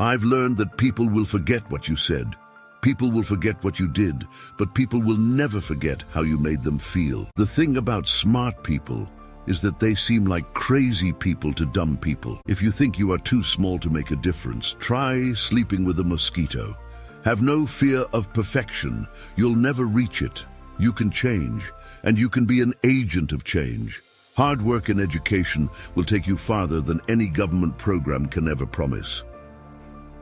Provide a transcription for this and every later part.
I've learned that people will forget what you said. People will forget what you did, but people will never forget how you made them feel. The thing about smart people is that they seem like crazy people to dumb people. If you think you are too small to make a difference, try sleeping with a mosquito. Have no fear of perfection. You'll never reach it. You can change, and you can be an agent of change. Hard work and education will take you farther than any government program can ever promise.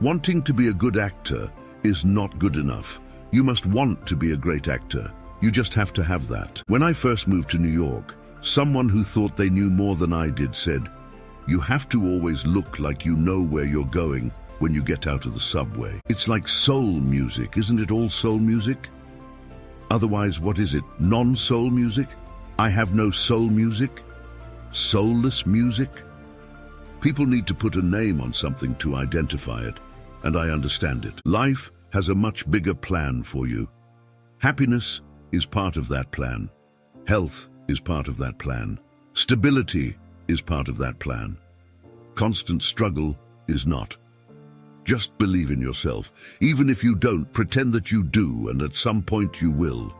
Wanting to be a good actor is not good enough. You must want to be a great actor. You just have to have that. When I first moved to New York, someone who thought they knew more than I did said, "You have to always look like you know where you're going when you get out of the subway." It's like soul music, isn't it all soul music? Otherwise, what is it? Non-soul music? I have no soul music? Soulless music? People need to put a name on something to identify it, and I understand it. Life has a much bigger plan for you. Happiness is part of that plan. Health is part of that plan. Stability is part of that plan. Constant struggle is not. Just believe in yourself. Even if you don't, pretend that you do, and at some point you will.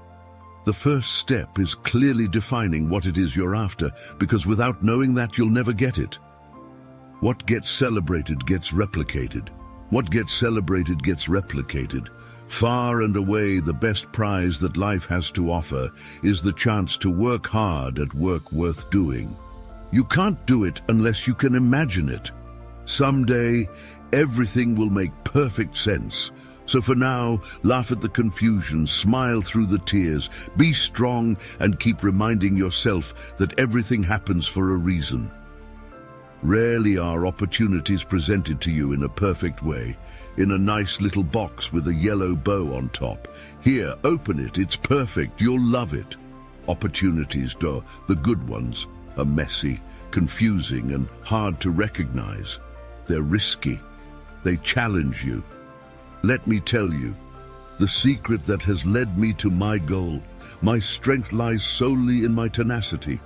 The first step is clearly defining what it is you're after, because without knowing that, you'll never get it. What gets celebrated gets replicated. What gets celebrated gets replicated. Far and away, the best prize that life has to offer is the chance to work hard at work worth doing. You can't do it unless you can imagine it. Someday, everything will make perfect sense. So for now, laugh at the confusion, smile through the tears, be strong, and keep reminding yourself that everything happens for a reason. Rarely are opportunities presented to you in a perfect way, in a nice little box with a yellow bow on top. Here, open it, it's perfect, you'll love it. Opportunities, the good ones, are messy, confusing, and hard to recognize. They're risky. They challenge you. Let me tell you, the secret that has led me to my goal, my strength lies solely in my tenacity.